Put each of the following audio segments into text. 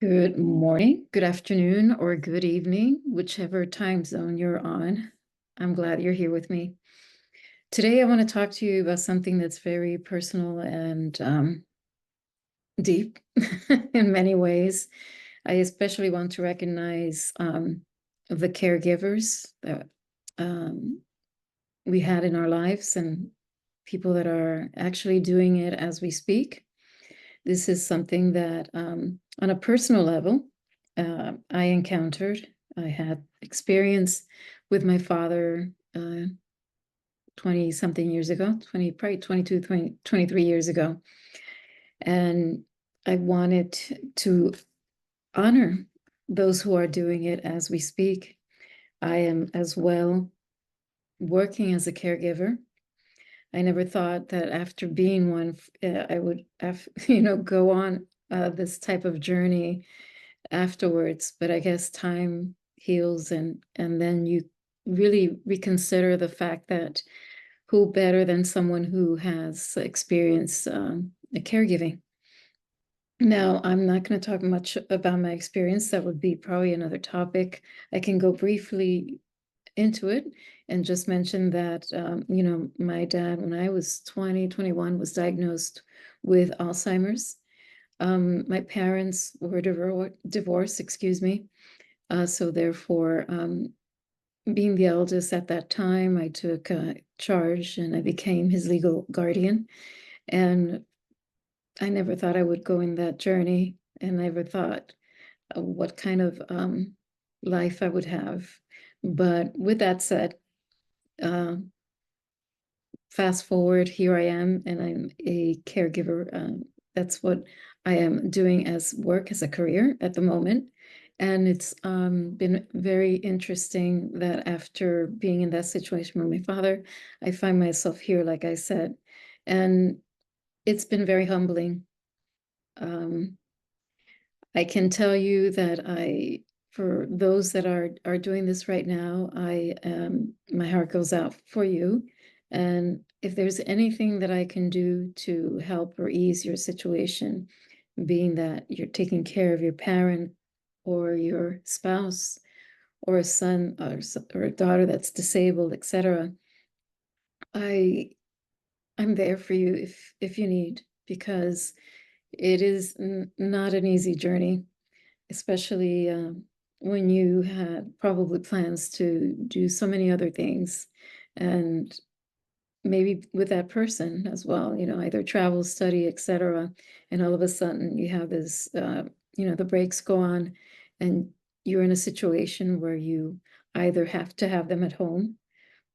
Good morning, good afternoon, or good evening, whichever time zone you're on. I'm glad you're here with me. Today, I want to talk to you about something that's very personal and deep in many ways. I especially want to recognize the caregivers that we had in our lives and people that are actually doing it as we speak. This is something that, on a personal level, I encountered. I had experience with my father 20 something years ago, probably 22, 23 years ago. And I wanted to honor those who are doing it as we speak. I am as well working as a caregiver. I never thought that after being one, I would have, go on this type of journey afterwards. But I guess time heals, and then you really reconsider the fact that who better than someone who has experienced caregiving. Now, I'm not going to talk much about my experience. That would be probably another topic. I can go briefly into it and just mention that, my dad, when I was 21, was diagnosed with Alzheimer's. My parents were divorced, excuse me. So therefore, being the eldest at that time, I took charge and I became his legal guardian. And I never thought I would go in that journey, and never thought what kind of life I would have. But with that said, uh, fast forward, here I am, and I'm a caregiver. That's what I am doing as work, as a career at the moment. And it's been very interesting that after being in that situation with my father, I find myself here, like I said, and it's been very humbling. Um, I can tell you that for those that are doing this right now, my heart goes out for you. And if there's anything that I can do to help or ease your situation, being that you're taking care of your parent or your spouse or a son or a daughter that's disabled, etc., I I'm there for you if you need, because it is not an easy journey, especially when you had probably plans to do so many other things, and maybe with that person as well, either travel, study, etc. And all of a sudden you have this, the brakes go on, and you're in a situation where you either have to have them at home,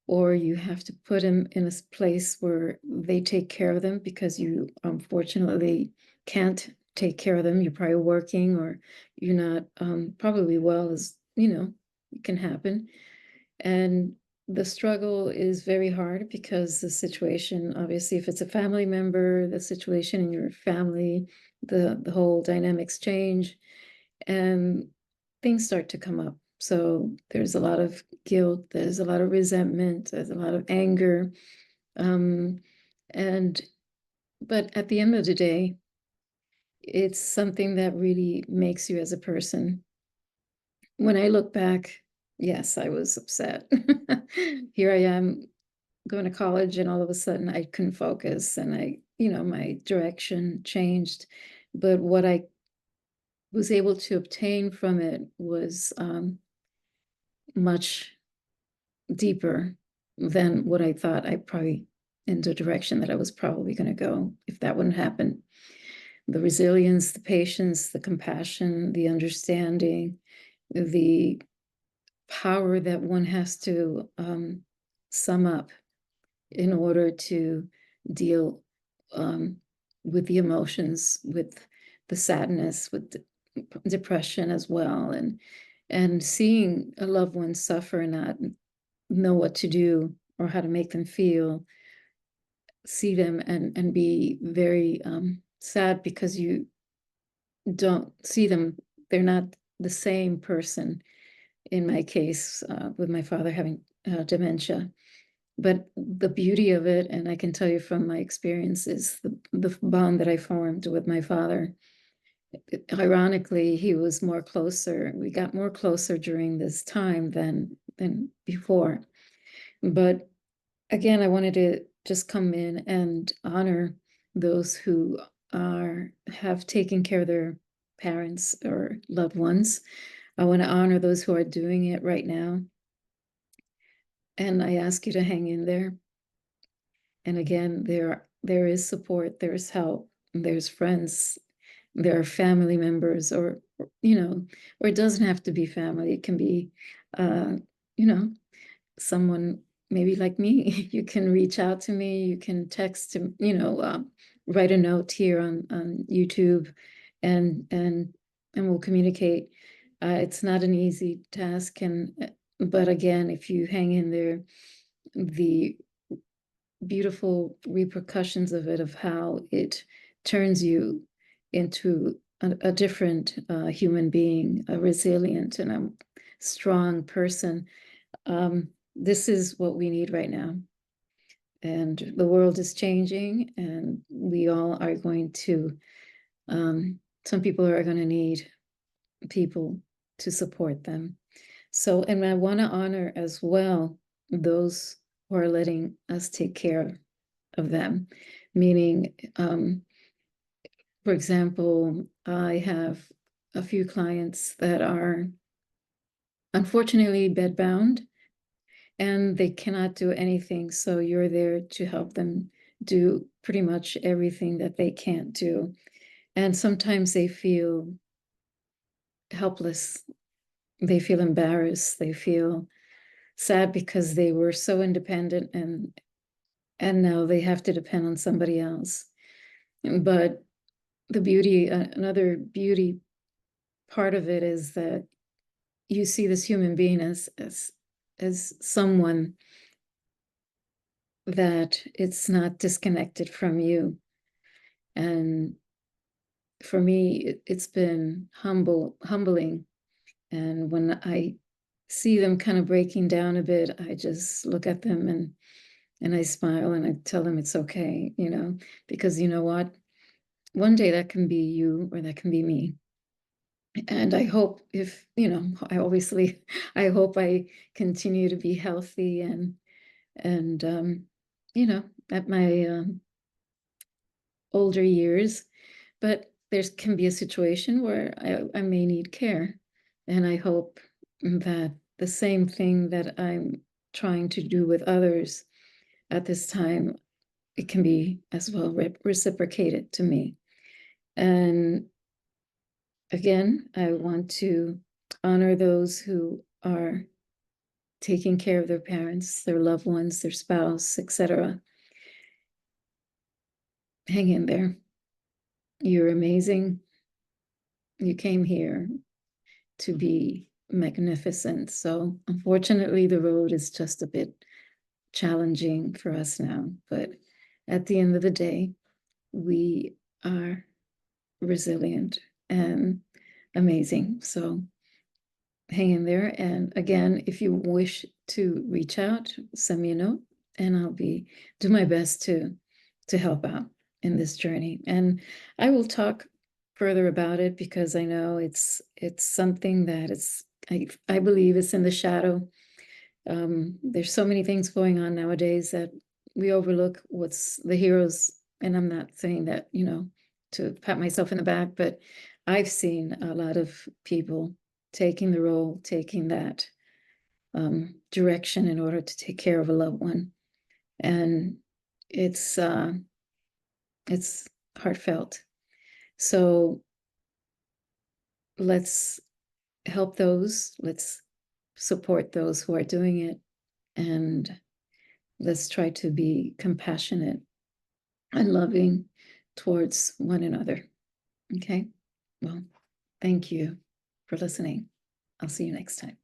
or you have to put them in a place where they take care of them because you unfortunately can't take care of them. You're probably working, or you're not probably well, as it can happen. And the struggle is very hard because the situation, obviously, if it's a family member, the situation in your family, the whole dynamics change, and things start to come up. So there's a lot of guilt, there's a lot of resentment, there's a lot of anger. Um, and but at the end of the day, it's something that really makes you as a person. When I look back, yes, I was upset. Here I am going to college, and all of a sudden I couldn't focus, and my direction changed. But what I was able to obtain from it was much deeper than what I thought. I probably in the direction that I was probably going to go if that wouldn't happen. The resilience, the patience, the compassion, the understanding, the power that one has to sum up in order to deal with the emotions, with the sadness, with depression as well, and seeing a loved one suffer and not know what to do or how to make them feel, see them and be very sad because you don't see them. They're not the same person. In my case, with my father having dementia. But the beauty of it, and I can tell you from my experience, is the bond that I formed with my father. Ironically, he was more closer. We got more closer during this time than before. But again, I wanted to just come in and honor those who have taken care of their parents or loved ones. I want to honor those who are doing it right now. And I ask you to hang in there. And again, there is support, there's help, there's friends, there are family members, or or it doesn't have to be family. It can be, you know, someone maybe like me. You can reach out to me. You can text to, write a note here on YouTube, and we'll communicate. It's not an easy task, but again, if you hang in there, the beautiful repercussions of it, of how it turns you into a different human being, a resilient and a strong person. This is what we need right now. And the world is changing, and we all are going to, some people are going to need people to support them. So, and I want to honor as well those who are letting us take care of them, meaning, for example, I have a few clients that are unfortunately bedbound, and they cannot do anything. So you're there to help them do pretty much everything that they can't do. And sometimes they feel helpless. They feel embarrassed. They feel sad because they were so independent, and now they have to depend on somebody else. But another beauty part of it is that you see this human being as someone that it's not disconnected from you. And for me, it's been humbling. And when I see them kind of breaking down a bit, I just look at them and I smile and I tell them it's okay, because you know what? One day that can be you or that can be me. And I hope I hope I continue to be healthy and at my older years, but there can be a situation where I may need care. And I hope that the same thing that I'm trying to do with others at this time, it can be as well reciprocated to me. And again, I want to honor those who are taking care of their parents, their loved ones, their spouse, etc. Hang in there. You're amazing. You came here to be magnificent. So unfortunately, the road is just a bit challenging for us now. But at the end of the day, we are resilient and amazing. So hang in there. And again, if you wish to reach out, send me a note, and I'll do my best to help out in this journey. And I will talk further about it, because I know it's something that I believe it's in the shadow. There's so many things going on nowadays that we overlook what's the heroes. And I'm not saying that, to pat myself in the back, but I've seen a lot of people taking the role, taking that direction in order to take care of a loved one. And it's heartfelt. So let's help those, let's support those who are doing it, and let's try to be compassionate and loving towards one another. Okay? Well, thank you for listening. I'll see you next time.